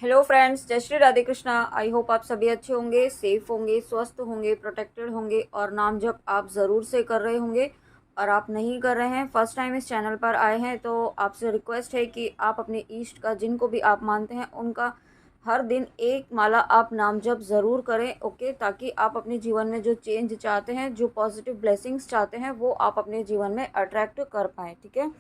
Hello friends, जय Shri Radhe Krishna. I hope आप सभी अच्छे होंगे, सेफ होंगे, स्वस्थ होंगे, प्रोटेक्टेड होंगे और नाम जप आप ज़रूर से कर रहे होंगे। और आप नहीं कर रहे हैं, फर्स्ट टाइम इस चैनल पर आए हैं, तो आपसे रिक्वेस्ट है कि आप अपने इष्ट का, जिनको भी आप मानते हैं, उनका हर दिन एक माला आप नाम जप ज़रूर करें। ओके, ताकि आप अपने जीवन में जो चेंज चाहते हैं, जो पॉजिटिव ब्लेसिंग्स चाहते हैं, वो आप अपने जीवन में अट्रैक्ट कर पाएँ। ठीक है,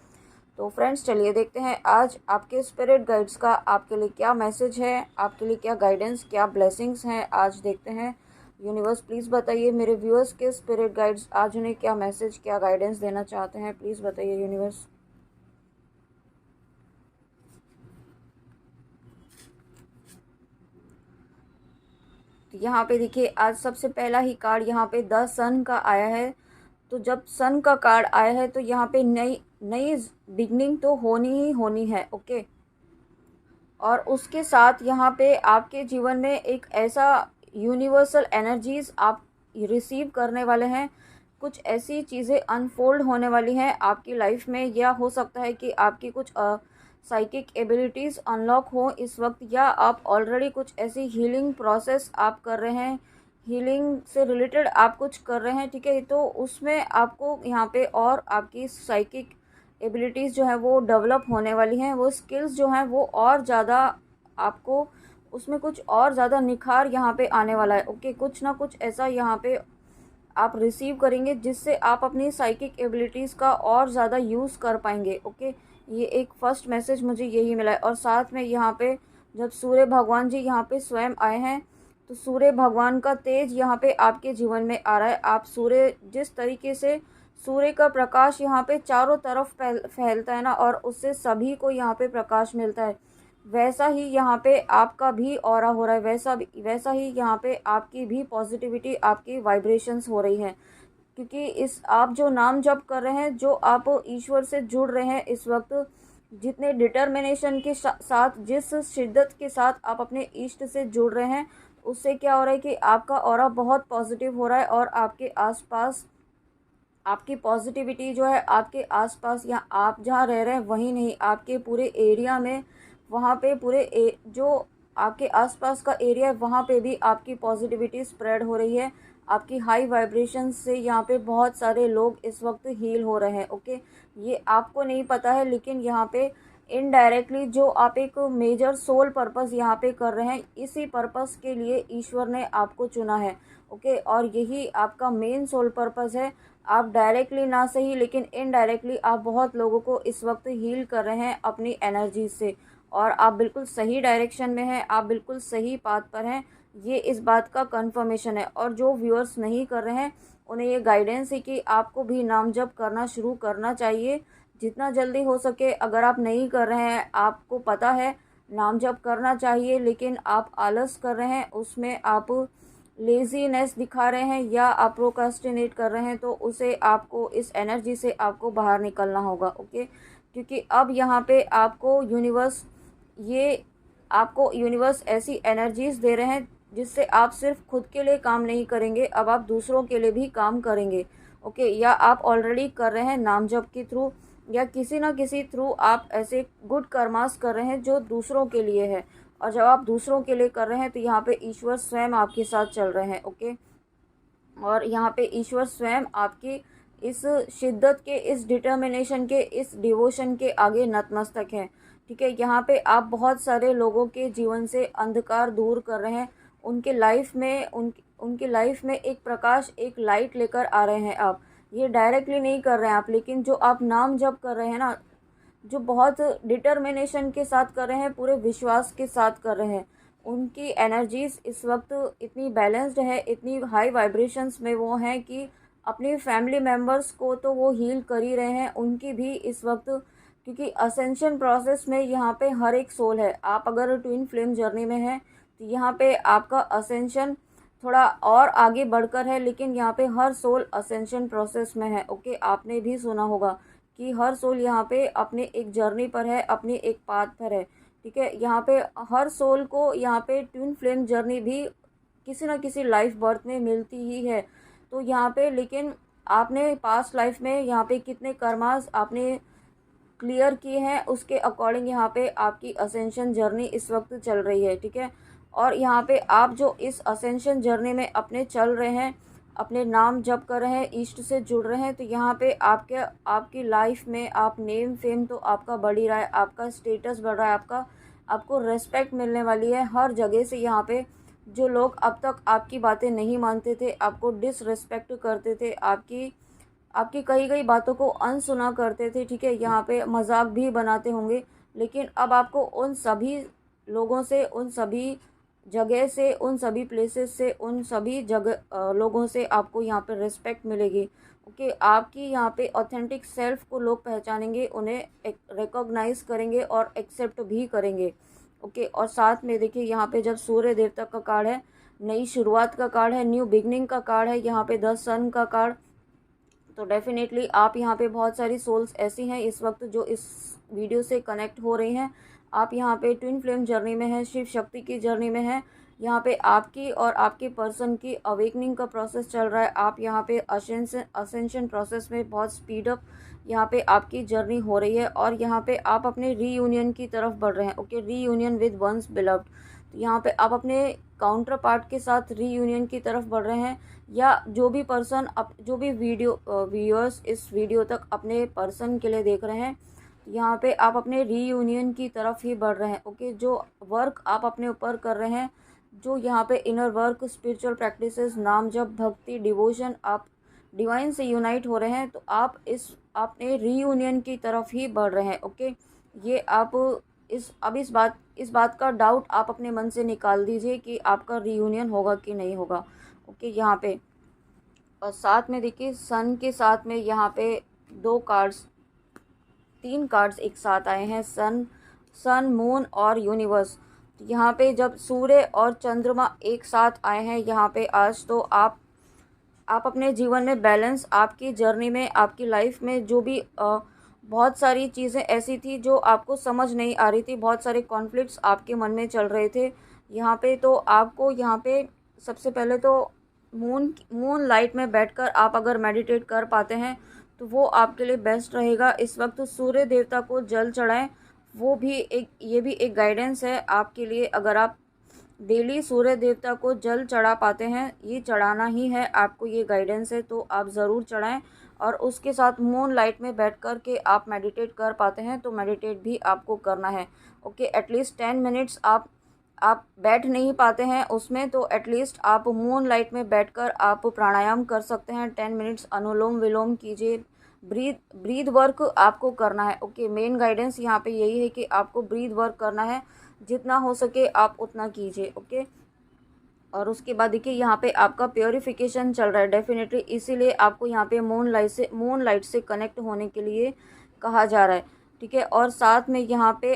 तो फ्रेंड्स चलिए देखते हैं आज आपके स्पिरिट गाइड्स का आपके लिए क्या मैसेज है, आपके लिए क्या गाइडेंस, क्या ब्लेसिंग्स हैं। आज देखते हैं। यूनिवर्स प्लीज़ बताइए मेरे व्यूअर्स के स्पिरिट गाइड्स आज उन्हें क्या मैसेज, क्या गाइडेंस देना चाहते हैं। प्लीज़ बताइए यूनिवर्स। यहाँ पे देखिए, आज सबसे पहला ही कार्ड यहाँ पे द सन का आया है। तो जब सन का कार्ड आया है तो यहाँ पे नई नई बिगनिंग तो होनी ही होनी है। ओके, और उसके साथ यहाँ पे आपके जीवन में एक ऐसा यूनिवर्सल एनर्जीज आप रिसीव करने वाले हैं। कुछ ऐसी चीज़ें अनफोल्ड होने वाली हैं आपकी लाइफ में, या हो सकता है कि आपकी कुछ साइकिक एबिलिटीज़ अनलॉक हो इस वक्त, या आप ऑलरेडी कुछ ऐसी हीलिंग प्रोसेस आप कर रहे हैं, हीलिंग से रिलेटेड आप कुछ कर रहे हैं। ठीक है, तो उसमें आपको यहाँ पे और आपकी साइकिक एबिलिटीज़ जो है वो डेवलप होने वाली हैं, वो स्किल्स जो हैं वो और ज़्यादा आपको उसमें कुछ और ज़्यादा निखार यहाँ पे आने वाला है। ओके, कुछ ना कुछ ऐसा यहाँ पे आप रिसीव करेंगे जिससे आप अपनी साइकिक एबिलिटीज़ का और ज़्यादा यूज़ कर पाएंगे। ओके, ये एक फर्स्ट मैसेज मुझे यही मिला है। और साथ में यहाँ पे जब सूर्य भगवान जी यहाँ पे स्वयं आए हैं, तो सूर्य भगवान का तेज यहाँ पे आपके जीवन में आ रहा है। आप सूर्य, जिस तरीके से सूर्य का प्रकाश यहाँ पे चारों तरफ फैलता है ना, और उससे सभी को यहाँ पे प्रकाश मिलता है, वैसा ही यहाँ पे आपका भी ऑरा हो रहा है। वैसा ही यहाँ पे आपकी भी पॉजिटिविटी, आपकी वाइब्रेशंस हो रही हैं। क्योंकि इस आप जो नाम जप कर रहे हैं, जो आप ईश्वर से जुड़ रहे हैं इस वक्त, जितने डिटर्मिनेशन के साथ, जिस शिद्दत के साथ आप इष्ट इष्ट से जुड़ रहे हैं, उससे क्या हो रहा है कि आपका ऑरा बहुत पॉजिटिव हो रहा है। और आपके आसपास आपकी पॉजिटिविटी जो है आपके आसपास, या आप जहाँ रह रहे हैं वहीं नहीं, आपके पूरे एरिया में, वहाँ पे जो आपके आसपास का एरिया है वहाँ पे भी आपकी पॉजिटिविटी स्प्रेड हो रही है। आपकी हाई वाइब्रेशन से यहाँ पे बहुत सारे लोग इस वक्त हील हो रहे हैं। ओके, ये आपको नहीं पता है, लेकिन यहाँ पे इनडायरेक्टली जो आप एक मेजर सोल पर्पस यहाँ पे कर रहे हैं, इसी पर्पस के लिए ईश्वर ने आपको चुना है। ओके, और यही आपका मेन सोल पर्पस है। आप डायरेक्टली ना सही, लेकिन इनडायरेक्टली आप बहुत लोगों को इस वक्त हील कर रहे हैं अपनी एनर्जी से। और आप बिल्कुल सही डायरेक्शन में हैं, आप बिल्कुल सही पाथ पर हैं, ये इस बात का कंफर्मेशन है। और जो व्यूअर्स नहीं कर रहे हैं, उन्हें ये गाइडेंस है कि आपको भी नाम जप करना शुरू करना चाहिए जितना जल्दी हो सके। अगर आप नहीं कर रहे हैं, आपको पता है नाम जप करना चाहिए, लेकिन आप आलस कर रहे हैं, उसमें आप लेज़ीनेस दिखा रहे हैं, या आप प्रोक्रास्टिनेट कर रहे हैं, तो उसे आपको, इस एनर्जी से आपको बाहर निकलना होगा। ओके, क्योंकि अब यहाँ पे आपको यूनिवर्स ऐसी एनर्जीज दे रहे हैं जिससे आप सिर्फ खुद के लिए काम नहीं करेंगे, अब आप दूसरों के लिए भी काम करेंगे। ओके, या आप ऑलरेडी कर रहे हैं नाम जप के थ्रू, या किसी ना किसी थ्रू आप ऐसे गुड कर्मास कर रहे हैं जो दूसरों के लिए है। और जब आप दूसरों के लिए कर रहे हैं तो यहाँ पे ईश्वर स्वयं आपके साथ चल रहे हैं। ओके, और यहाँ पे ईश्वर स्वयं आपकी इस शिद्दत के, इस डिटर्मिनेशन के, इस डिवोशन के आगे नतमस्तक हैं। ठीक है, यहाँ पे आप बहुत सारे लोगों के जीवन से अंधकार दूर कर रहे हैं, उनके लाइफ में उनकी लाइफ में एक प्रकाश, एक लाइट लेकर आ रहे हैं। आप ये डायरेक्टली नहीं कर रहे हैं आप, लेकिन जो आप नाम जप कर रहे हैं ना, जो बहुत डिटर्मिनेशन के साथ कर रहे हैं, पूरे विश्वास के साथ कर रहे हैं, उनकी एनर्जीज इस वक्त इतनी बैलेंस्ड है, इतनी हाई वाइब्रेशंस में वो हैं कि अपनी फैमिली मेम्बर्स को तो वो हील कर ही रहे हैं, उनकी भी इस वक्त, क्योंकि असेंशन प्रोसेस में यहाँ पे हर एक सोल है। आप अगर ट्विन फ्लेम जर्नी में हैं तो यहाँ पे आपका असेंशन थोड़ा और आगे बढ़कर है, लेकिन यहाँ पे हर सोल असेंशन प्रोसेस में है। ओके, आपने भी सुना होगा कि हर सोल यहाँ पे अपने एक जर्नी पर है, अपने एक पाथ पर है। ठीक है, यहाँ पे हर सोल को यहाँ पे ट्विन फ्लेम जर्नी भी किसी ना किसी लाइफ बर्थ में मिलती ही है। तो यहाँ पे, लेकिन आपने पास्ट लाइफ में यहाँ पे कितने कर्मास आपने क्लियर किए हैं उसके अकॉर्डिंग यहाँ पे आपकी असेंशन जर्नी इस वक्त चल रही है, ठीक है। और यहाँ पे आप जो इस असेंशन जर्नी में अपने चल रहे हैं, अपने नाम जप कर रहे हैं, ईस्ट से जुड़ रहे हैं, तो यहाँ पे आपकी लाइफ में आप नेम फेम तो आपका बढ़ ही रहा है, आपका स्टेटस बढ़ रहा है, आपको रेस्पेक्ट मिलने वाली है हर जगह से। यहाँ पे जो लोग अब तक आपकी बातें नहीं मानते थे, आपको डिसरिस्पेक्ट करते थे, आपकी कई कई बातों को अनसुना करते थे, ठीक है, यहाँ पे मजाक भी बनाते होंगे, लेकिन अब आपको उन सभी लोगों से, उन सभी जगह से, उन सभी प्लेसेस से, उन सभी जगह लोगों से आपको यहाँ पे रिस्पेक्ट मिलेगी। ओके, आपकी यहाँ पे ऑथेंटिक सेल्फ को लोग पहचानेंगे, उन्हें रिकॉग्नाइज करेंगे और एक्सेप्ट भी करेंगे। ओके, और साथ में देखिए यहाँ पे जब सूर्य देवता का कार्ड है, नई शुरुआत का कार्ड है, न्यू बिगनिंग का कार्ड है, यहाँ पे द सन का कार्ड, तो डेफिनेटली आप यहाँ पे बहुत सारी सोल्स ऐसी हैं इस वक्त जो इस वीडियो से कनेक्ट हो रही हैं। आप यहाँ पे ट्विन फ्लेम जर्नी में हैं, शिव शक्ति की जर्नी में हैं। यहाँ पे आपकी और आपके पर्सन की अवेकनिंग का प्रोसेस चल रहा है। आप यहाँ पे असेंशन प्रोसेस में बहुत स्पीड अप यहाँ पे आपकी जर्नी हो रही है, और यहाँ पे आप अपने रीयूनियन की तरफ बढ़ रहे हैं। Okay, reunion with one's beloved, तो यहाँ पे आप अपने काउंटर पार्ट के साथ रीयूनियन की तरफ बढ़ रहे हैं, या जो भी पर्सन जो भी व्यूअर्स इस वीडियो तक अपने पर्सन के लिए देख रहे हैं, यहाँ पे आप अपने रीयूनियन की तरफ ही बढ़ रहे हैं। ओके, जो वर्क आप अपने ऊपर कर रहे हैं, जो यहाँ पे इनर वर्क, स्पिरिचुअल प्रैक्टिसेस, नाम जप, भक्ति, डिवोशन, आप डिवाइन से यूनाइट हो रहे हैं, तो आप अपने रीयूनियन की तरफ ही बढ़ रहे हैं। ओके, ये आप इस बात का डाउट आप अपने मन से निकाल दीजिए कि आपका रीयूनियन होगा कि नहीं होगा। ओके, यहाँ पे और साथ में देखिए सन के साथ में यहाँ पे तीन कार्ड्स एक साथ आए हैं, सन, मून और यूनिवर्स। यहाँ पे जब सूर्य और चंद्रमा एक साथ आए हैं यहाँ पे आज, तो आप अपने जीवन में बैलेंस, आपकी जर्नी में, आपकी लाइफ में जो भी बहुत सारी चीज़ें ऐसी थी जो आपको समझ नहीं आ रही थी, बहुत सारे कॉन्फ्लिक्ट्स आपके मन में चल रहे थे यहाँ पे, तो आपको यहाँ पे सबसे पहले तो मून लाइट में बैठकर आप अगर मेडिटेट कर पाते हैं तो वो आपके लिए बेस्ट रहेगा। इस वक्त सूर्य देवता को जल चढ़ाएं, ये भी एक गाइडेंस है आपके लिए। अगर आप डेली सूर्य देवता को जल चढ़ा पाते हैं, ये चढ़ाना ही है आपको, ये गाइडेंस है, तो आप ज़रूर चढ़ाएं। और उसके साथ मून लाइट में बैठ कर के आप मेडिटेट कर पाते हैं तो मेडिटेट भी आपको करना है। ओके, एटलीस्ट 10 मिनट्स आप बैठ नहीं पाते हैं उसमें, तो एटलीस्ट आप मून लाइट में बैठकर आप प्राणायाम कर सकते हैं। 10 मिनट्स अनुलोम विलोम कीजिए, ब्रीद वर्क आपको करना है। ओके, मेन गाइडेंस यहाँ पे यही है कि आपको ब्रीद वर्क करना है, जितना हो सके आप उतना कीजिए। ओके, और उसके बाद देखिए यहाँ पे आपका प्योरिफिकेशन चल रहा है डेफिनेटली, इसीलिए आपको यहाँ पे मून लाइट से कनेक्ट होने के लिए कहा जा रहा है, ठीक है। और साथ में यहाँ पे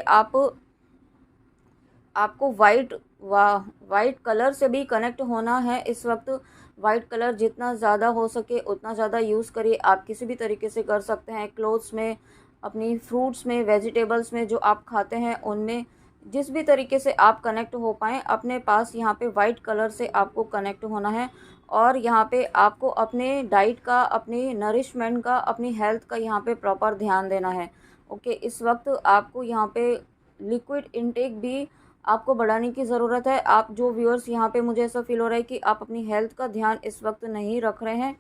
आपको वाइट कलर से भी कनेक्ट होना है इस वक्त। वाइट कलर जितना ज़्यादा हो सके उतना ज़्यादा यूज़ करिए। आप किसी भी तरीके से कर सकते हैं, क्लोथ्स में, अपनी फ्रूट्स में, वेजिटेबल्स में, जो आप खाते हैं उनमें, जिस भी तरीके से आप कनेक्ट हो पाएँ अपने पास, यहाँ पे वाइट कलर से आपको कनेक्ट होना है। और यहाँ पे आपको अपने डाइट का, अपने नरिशमेंट का, अपनी हेल्थ का यहाँ पे प्रॉपर ध्यान देना है। ओके, इस वक्त आपको यहाँ पे लिक्विड इनटेक भी आपको बढ़ाने की ज़रूरत है। आप जो व्यूअर्स यहाँ पे, मुझे ऐसा फील हो रहा है कि आप अपनी हेल्थ का ध्यान इस वक्त नहीं रख रहे हैं,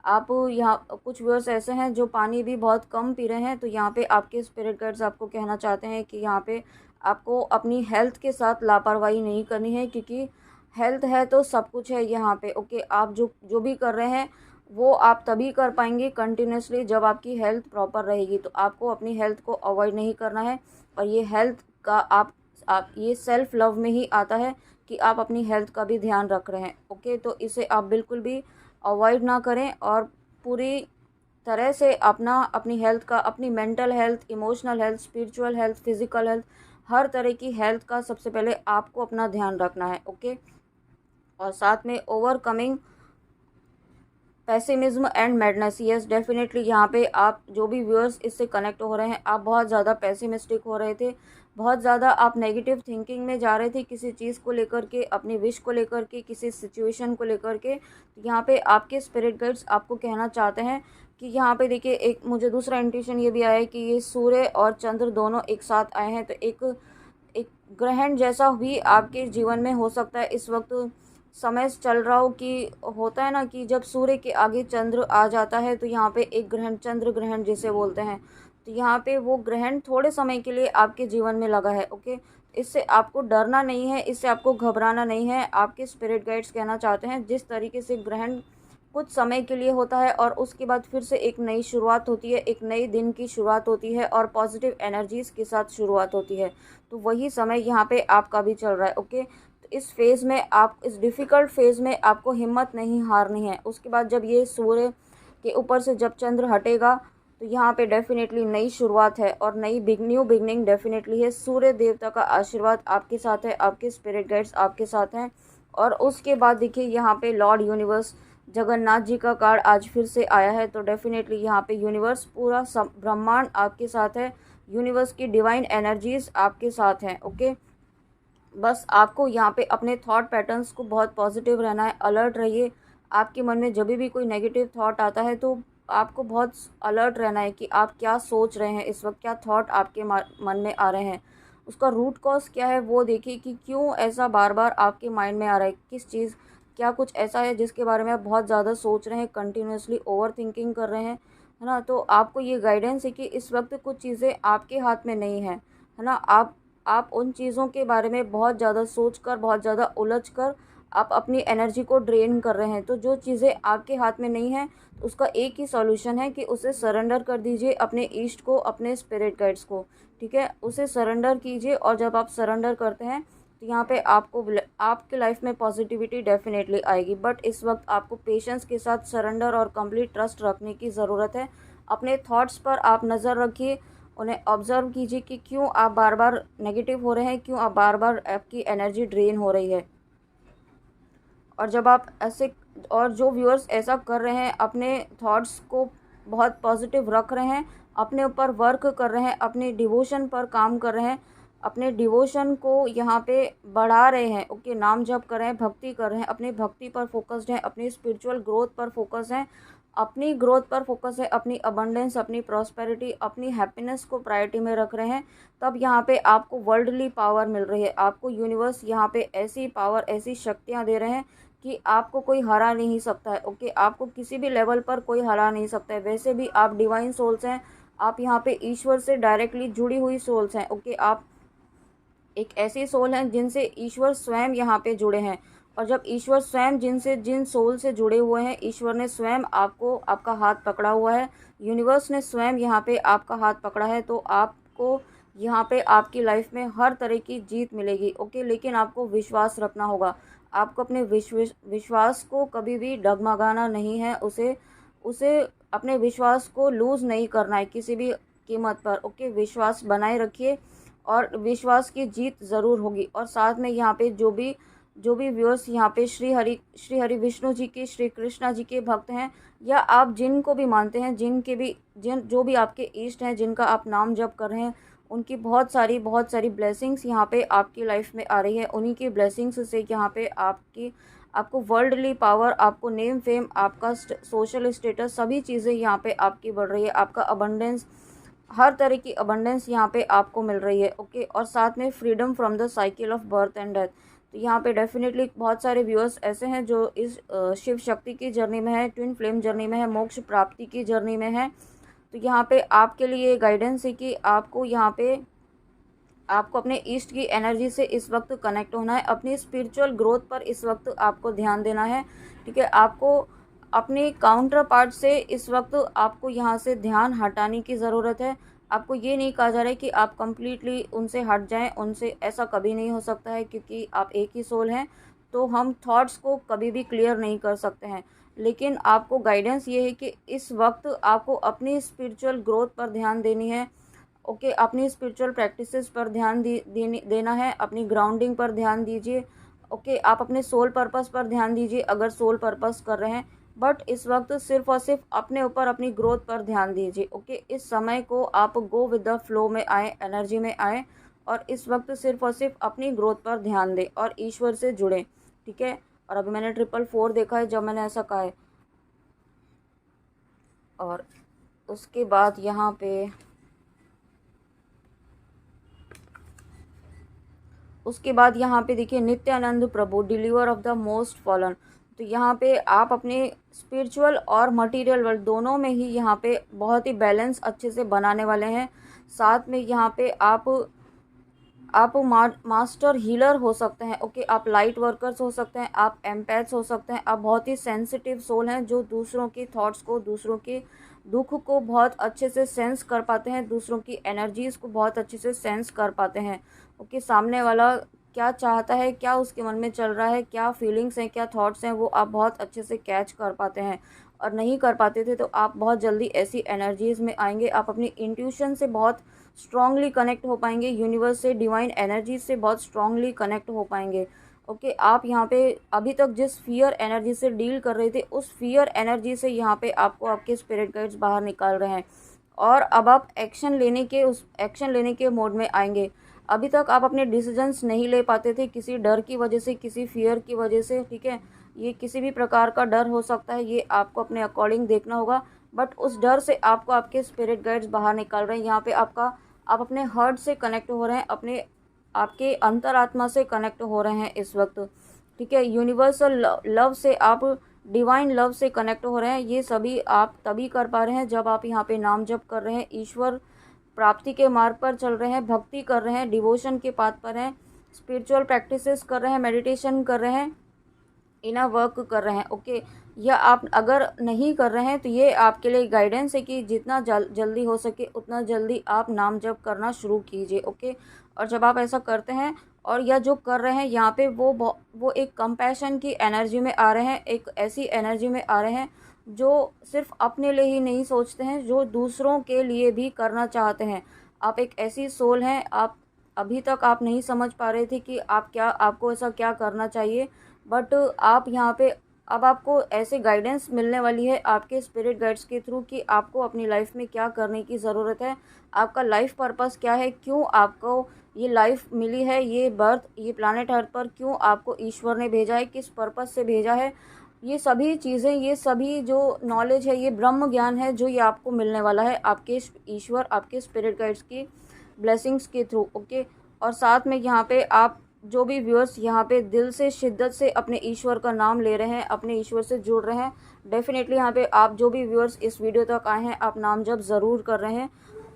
आप यहाँ कुछ व्यूअर्स ऐसे हैं जो पानी भी बहुत कम पी रहे हैं, तो यहाँ पे आपके स्पिरिट गाइड्स आपको कहना चाहते हैं कि यहाँ पे आपको अपनी हेल्थ के साथ लापरवाही नहीं करनी है, क्योंकि हेल्थ है तो सब कुछ है यहाँ पे। ओके, आप जो भी कर रहे हैं वो आप तभी कर पाएंगे कंटिन्यूसली जब आपकी हेल्थ प्रॉपर रहेगी। तो आपको अपनी हेल्थ को अवॉइड नहीं करना है, और ये हेल्थ का आप ये सेल्फ लव में ही आता है कि आप अपनी हेल्थ का भी ध्यान रख रहे हैं। ओके, तो इसे आप बिल्कुल भी अवॉइड ना करें, और पूरी तरह से अपनी हेल्थ का, अपनी mental health, emotional health, spiritual health, physical health, हर तरह की हेल्थ का सबसे पहले आपको अपना ध्यान रखना है। ओके, और साथ में overcoming pessimism and madness, yes definitely यहाँ पे आप जो भी व्यूअर्स इससे कनेक्ट हो रहे हैं, आप बहुत ज़्यादा पेसिमिस्टिक हो रहे थे, बहुत ज़्यादा आप नेगेटिव थिंकिंग में जा रहे थे किसी चीज़ को लेकर के, अपनी विश को लेकर के, किसी सिचुएशन को लेकर के। यहाँ पे आपके स्पिरिट गाइड्स आपको कहना चाहते हैं कि यहाँ पे देखिए एक मुझे दूसरा इंट्यूशन ये भी आया है कि ये सूर्य और चंद्र दोनों एक साथ आए हैं, तो एक एक ग्रहण जैसा भी आपके जीवन में हो सकता है। इस वक्त समय चल रहा हो कि होता है ना कि जब सूर्य के आगे चंद्र आ जाता है तो यहाँ पे एक ग्रहण, चंद्र ग्रहण जिसे बोलते हैं, तो यहाँ पे वो ग्रहण थोड़े समय के लिए आपके जीवन में लगा है। ओके, इससे आपको डरना नहीं है, इससे आपको घबराना नहीं है। आपके स्पिरिट गाइड्स कहना चाहते हैं जिस तरीके से ग्रहण कुछ समय के लिए होता है और उसके बाद फिर से एक नई शुरुआत होती है, एक नई दिन की शुरुआत होती है और पॉजिटिव एनर्जीज के साथ शुरुआत होती है, तो वही समय यहाँ पे आपका भी चल रहा है। ओके, तो इस फेज़ में आप, इस डिफ़िकल्ट फेज़ में आपको हिम्मत नहीं हारनी है। उसके बाद जब ये सूर्य के ऊपर से जब चंद्र हटेगा तो यहाँ पे डेफिनेटली नई शुरुआत है और न्यू बिगनिंग डेफिनेटली है। सूर्य देवता का आशीर्वाद आपके साथ है, आपके स्पिरिट गाइड्स आपके साथ हैं। और उसके बाद देखिए यहाँ पे लॉर्ड यूनिवर्स जगन्नाथ जी का कार्ड आज फिर से आया है, तो डेफिनेटली यहाँ पे यूनिवर्स पूरा ब्रह्मांड आपके साथ है, यूनिवर्स की डिवाइन एनर्जीज आपके साथ हैं। ओके, बस आपको यहाँ पे अपने थॉट पैटर्न्स को बहुत पॉजिटिव रहना है, अलर्ट रहिए। आपके मन में जब भी कोई नेगेटिव थॉट आता है तो आपको बहुत अलर्ट रहना है कि आप क्या सोच रहे हैं इस वक्त, क्या थॉट आपके मन में आ रहे हैं, उसका रूट कॉज क्या है वो देखिए कि क्यों ऐसा बार बार आपके माइंड में आ रहा है, किस चीज़, क्या कुछ ऐसा है जिसके बारे में आप बहुत ज़्यादा सोच रहे हैं, कंटिन्यूसली ओवर थिंकिंग कर रहे हैं, है ना। तो आपको ये गाइडेंस है कि इस वक्त कुछ चीज़ें आपके हाथ में नहीं है ना। आप उन चीज़ों के बारे में बहुत ज़्यादा सोच कर, बहुत ज़्यादा उलझ कर आप अपनी एनर्जी को ड्रेन कर रहे हैं। तो जो चीज़ें आपके हाथ में नहीं हैं उसका एक ही सॉल्यूशन है कि उसे सरेंडर कर दीजिए अपने ईस्ट को, अपने स्पिरिट गाइड्स को, ठीक है। उसे सरेंडर कीजिए और जब आप सरेंडर करते हैं तो यहाँ पे आपको आपके लाइफ में पॉजिटिविटी डेफिनेटली आएगी। बट इस वक्त आपको पेशेंस के साथ सरेंडर और कंप्लीट ट्रस्ट रखने की ज़रूरत है। अपने थॉट्स पर आप नज़र रखिए, उन्हें ऑब्ज़र्व कीजिए कि क्यों आप बार बार नेगेटिव हो रहे हैं, क्यों आप बार बार आपकी एनर्जी ड्रेन हो रही है। और जब आप ऐसे, और जो व्यूअर्स ऐसा कर रहे हैं, अपने थॉट्स को बहुत पॉजिटिव रख रहे हैं, अपने ऊपर वर्क कर रहे हैं, अपने डिवोशन पर काम कर रहे हैं, अपने डिवोशन को यहाँ पे बढ़ा रहे हैं, ओके, नाम जप कर रहे हैं, भक्ति कर रहे हैं, अपनी भक्ति पर फोकस्ड हैं, अपनी स्पिरिचुअल ग्रोथ पर फोकस हैं, अपनी ग्रोथ पर फोकस है, अपनी अबंडेंस, अपनी प्रॉस्पेरिटी, अपनी हैप्पीनेस को प्रायोरिटी में रख रहे हैं, तब यहाँ पे आपको वर्ल्डली पावर मिल रही है। आपको यूनिवर्स यहाँ पे ऐसी पावर, ऐसी शक्तियाँ दे रहे हैं कि आपको कोई हरा नहीं सकता है। ओके, आपको किसी भी लेवल पर कोई हरा नहीं सकता है। वैसे भी आप डिवाइन सोल्स हैं, आप यहाँ पे ईश्वर से डायरेक्टली जुड़ी हुई सोल्स हैं। ओके, आप एक ऐसी सोल हैं जिनसे ईश्वर स्वयं यहाँ पे जुड़े हैं। और जब ईश्वर स्वयं जिन सोल से जुड़े हुए हैं, ईश्वर ने स्वयं आपको, आपका हाथ पकड़ा हुआ है, यूनिवर्स ने स्वयं यहाँ पे आपका हाथ पकड़ा है, तो आपको यहाँ पे आपकी लाइफ में हर तरह की जीत मिलेगी। ओके, लेकिन आपको विश्वास रखना होगा। आपको अपने विश्वास को कभी भी डगमगाना नहीं है, उसे उसे अपने विश्वास को लूज़ नहीं करना है किसी भी कीमत पर। ओके, विश्वास बनाए रखिए और विश्वास की जीत ज़रूर होगी। और साथ में यहाँ पे जो भी व्यूअर्स यहाँ पे श्री हरि विष्णु जी के, श्री कृष्णा जी के भक्त हैं, या आप जिनको भी मानते हैं, जो भी आपके ईष्ट हैं, जिनका आप नाम जप कर रहे हैं, उनकी बहुत सारी ब्लेसिंग्स यहाँ पे आपकी लाइफ में आ रही है। उन्हीं की ब्लेसिंग्स से यहाँ पे आपको वर्ल्डली पावर, आपको नेम फेम, आपका सोशल स्टेटस, सभी चीज़ें यहाँ पे आपकी बढ़ रही है। आपका अबंडेंस, हर तरह की अबंडेंस यहाँ पे आपको मिल रही है। ओके, और साथ में freedom from the cycle of birth and death. तो यहाँ पे डेफिनेटली बहुत सारे व्यूअर्स ऐसे हैं जो इस शिव शक्ति की जर्नी में है, ट्विन फ्लेम जर्नी में है, मोक्ष प्राप्ति की जर्नी में है। तो यहाँ पे आपके लिए गाइडेंस है कि आपको अपने ईस्ट की एनर्जी से इस वक्त कनेक्ट होना है, अपनी स्पिरिचुअल ग्रोथ पर इस वक्त आपको ध्यान देना है, ठीक है। आपको अपने काउंटर पार्ट से इस वक्त आपको यहाँ से ध्यान हटाने की ज़रूरत है। आपको ये नहीं कहा जा रहा है कि आप कंप्लीटली उनसे हट जाएं, उनसे, ऐसा कभी नहीं हो सकता है, क्योंकि आप एक ही सोल हैं, तो हम थॉट्स को कभी भी क्लियर नहीं कर सकते हैं। लेकिन आपको गाइडेंस ये है कि इस वक्त आपको अपनी स्पिरिचुअल ग्रोथ पर ध्यान देनी है। ओके, अपनी स्पिरिचुअल प्रैक्टिसेस पर ध्यान देना है, अपनी ग्राउंडिंग पर ध्यान दीजिए। ओके, आप अपने सोल पर्पस पर ध्यान दीजिए अगर सोल पर्पस कर रहे हैं, बट इस वक्त सिर्फ और सिर्फ अपने ऊपर, अपनी ग्रोथ पर ध्यान दीजिए। ओके, इस समय को आप गो विद द फ्लो में आए, एनर्जी में आए, और इस वक्त सिर्फ और सिर्फ अपनी ग्रोथ पर ध्यान दें और ईश्वर से जुड़ें, ठीक है। और अभी मैंने 444 देखा है जब मैंने ऐसा कहा है। और उसके बाद यहाँ पे देखिए Nityananda Prabhu deliver of the most fallen. तो यहाँ पे आप अपने स्पिरिचुअल और मटेरियल वर्ल्ड दोनों में ही यहाँ पे बहुत ही बैलेंस अच्छे से बनाने वाले हैं। साथ में यहाँ पे आप मास्टर हीलर हो सकते हैं, ओके। आप लाइट वर्कर्स हो सकते हैं, आप एम्पैथ्स हो सकते हैं, आप बहुत ही सेंसिटिव सोल हैं जो दूसरों की थॉट्स को, दूसरों के दुख को बहुत अच्छे से सेंस कर पाते हैं, दूसरों की एनर्जीज़ को बहुत अच्छे से सेंस कर पाते हैं, ओके। सामने वाला क्या चाहता है, क्या उसके मन में चल रहा है, क्या फीलिंग्स हैं, क्या थॉट्स हैं, वो आप बहुत अच्छे से कैच कर पाते हैं। और नहीं कर पाते थे तो आप बहुत जल्दी ऐसी एनर्जीज़ में आएंगे। आप अपनी इंट्यूशन से बहुत स्ट्रांगली कनेक्ट हो पाएंगे, यूनिवर्स से, डिवाइन एनर्जी से बहुत स्ट्रांगली कनेक्ट हो पाएंगे, ओके। आप यहाँ पे अभी तक जिस फियर एनर्जी से डील कर रहे थे, उस फियर एनर्जी से यहाँ पे आपको आपके स्पिरिट गाइड्स बाहर निकाल रहे हैं। और अब आप एक्शन लेने के मोड में आएंगे। अभी तक आप अपने डिसीजंस नहीं ले पाते थे किसी डर की वजह से, किसी फियर की वजह से, ठीक है। ये किसी भी प्रकार का डर हो सकता है, ये आपको अपने अकॉर्डिंग देखना होगा। बट उस डर से आपको आपके स्पिरिट गाइड्स बाहर निकाल रहे हैं। यहाँ पे आप अपने हार्ट से कनेक्ट हो रहे हैं, आपके अंतरात्मा से कनेक्ट हो रहे हैं इस वक्त, ठीक है। यूनिवर्सल लव से आप डिवाइन लव से कनेक्ट हो रहे हैं। ये सभी आप तभी कर पा रहे हैं जब आप यहाँ पे नाम जप कर रहे हैं, ईश्वर प्राप्ति के मार्ग पर चल रहे हैं, भक्ति कर रहे हैं, डिवोशन के पाथ पर हैं, स्पिरिचुअल प्रैक्टिसेस कर रहे हैं, मेडिटेशन कर रहे हैं, इनर वर्क कर रहे हैं, ओके। या आप अगर नहीं कर रहे हैं तो ये आपके लिए गाइडेंस है कि जितना जल्दी हो सके उतना जल्दी आप नाम जप करना शुरू कीजिए, ओके। और जब आप ऐसा करते हैं और या जो कर रहे हैं यहाँ पे वो एक कंपैशन की एनर्जी में आ रहे हैं, एक ऐसी एनर्जी में आ रहे हैं जो सिर्फ अपने लिए ही नहीं सोचते हैं, जो दूसरों के लिए भी करना चाहते हैं। आप एक ऐसी सोल हैं, आप अभी तक आप नहीं समझ पा रहे थे कि आपको ऐसा क्या करना चाहिए। बट आप यहाँ पे अब आपको ऐसे गाइडेंस मिलने वाली है आपके स्पिरिट गाइड्स के थ्रू कि आपको अपनी लाइफ में क्या करने की ज़रूरत है, आपका लाइफ पर्पस क्या है, क्यों आपको ये लाइफ मिली है, ये बर्थ, ये प्लानेट अर्थ पर क्यों आपको ईश्वर ने भेजा है, किस पर्पस से भेजा है। ये सभी चीज़ें, ये सभी जो नॉलेज है, ये ब्रह्म ज्ञान है जो ये आपको मिलने वाला है आपके ईश्वर, आपके स्पिरिट गाइड्स की ब्लेसिंग्स के थ्रू, ओके। और साथ में यहाँ पे आप जो भी व्यूअर्स यहाँ पे दिल से, शिद्दत से अपने ईश्वर का नाम ले रहे हैं, अपने ईश्वर से जुड़ रहे हैं, डेफिनेटली यहाँ पे आप जो भी व्यूअर्स इस वीडियो तक आए हैं, आप नाम जप ज़रूर कर रहे हैं।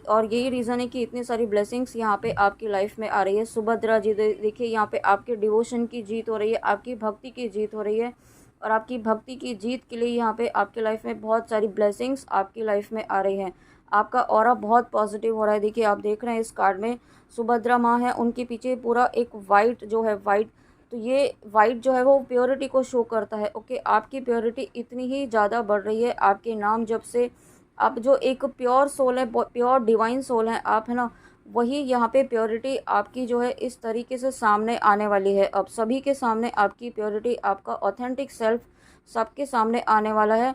और यही रीज़न है कि इतनी सारी ब्लेसिंग्स यहाँ पे आपकी लाइफ में आ रही है। सुभद्रा जी देखिए यहाँ पे आपके डिवोशन की जीत हो रही है, आपकी भक्ति की जीत हो रही है। और आपकी भक्ति की जीत के लिए यहाँ पे आपके लाइफ में बहुत सारी ब्लेसिंग्स आपकी लाइफ में आ रही हैं। आपका ऑरा बहुत पॉजिटिव हो रहा है। देखिए आप देख रहे हैं इस कार्ड में सुभद्रा माँ है, उनके पीछे पूरा एक वाइट जो है, वाइट, तो ये वाइट जो है वो प्योरिटी को शो करता है, ओके। आपकी प्योरिटी इतनी ही ज़्यादा बढ़ रही है आपके नाम जब से। आप जो एक प्योर सोल है, प्योर डिवाइन सोल है आप, है ना, वही यहाँ पे प्योरिटी आपकी जो है इस तरीके से सामने आने वाली है। अब सभी के सामने आपकी प्योरिटी, आपका ऑथेंटिक सेल्फ सबके सामने आने वाला है,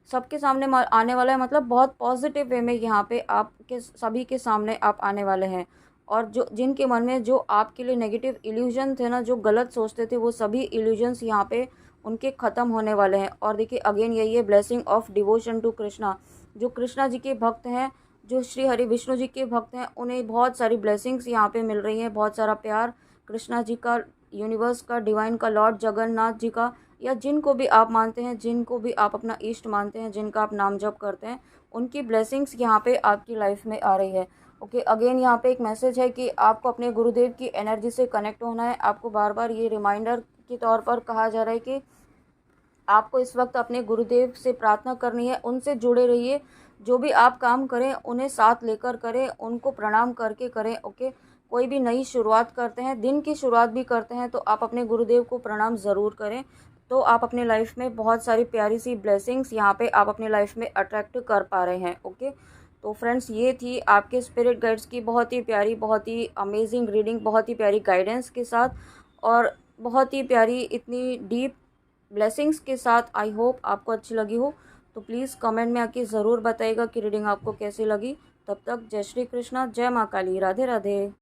सबके सामने आने वाला है, मतलब बहुत पॉजिटिव वे में यहाँ पे आपके सभी के सामने आप आने वाले हैं। और जो जिनके मन में जो आपके लिए नेगेटिव इल्यूजन थे ना, जो गलत सोचते थे, वो सभी इल्यूजन्स यहाँ पे उनके ख़त्म होने वाले हैं। और देखिए अगेन यही है blessing of devotion to Krishna. जो कृष्णा जी के भक्त हैं, जो श्री हरि विष्णु जी के भक्त हैं, उन्हें बहुत सारी ब्लेसिंग्स यहाँ पे मिल रही हैं, बहुत सारा प्यार कृष्णा जी का, यूनिवर्स का, डिवाइन का, लॉर्ड जगन्नाथ जी का, या जिनको भी आप मानते हैं, जिनको भी आप अपना इष्ट मानते हैं, जिनका आप नाम जप करते हैं, उनकी ब्लेसिंग्स यहाँ पे आपकी लाइफ में आ रही है, ओके। अगेन यहाँ पे एक मैसेज है कि आपको अपने गुरुदेव की एनर्जी से कनेक्ट होना है। आपको बार बार ये रिमाइंडर के तौर पर कहा जा रहा है कि आपको इस वक्त अपने गुरुदेव से प्रार्थना करनी है, उनसे जुड़े रहिए। जो भी आप काम करें उन्हें साथ लेकर करें, उनको प्रणाम करके करें, ओके। कोई भी नई शुरुआत करते हैं, दिन की शुरुआत भी करते हैं, तो आप अपने गुरुदेव को प्रणाम ज़रूर करें। तो आप अपने लाइफ में बहुत सारी प्यारी सी ब्लेसिंग्स यहाँ पे आप अपनी लाइफ में अट्रैक्ट कर पा रहे हैं, ओके। तो फ्रेंड्स ये थी आपके स्पिरिट गाइड्स की बहुत ही प्यारी, बहुत ही अमेजिंग रीडिंग, बहुत ही प्यारी गाइडेंस के साथ और बहुत ही प्यारी इतनी डीप ब्लेसिंग्स के साथ। आई होप आपको अच्छी लगी हो। तो प्लीज़ कमेंट में आके ज़रूर बताइएगा कि रीडिंग आपको कैसी लगी। तब तक जय श्री कृष्णा, जय माँ काली, राधे राधे।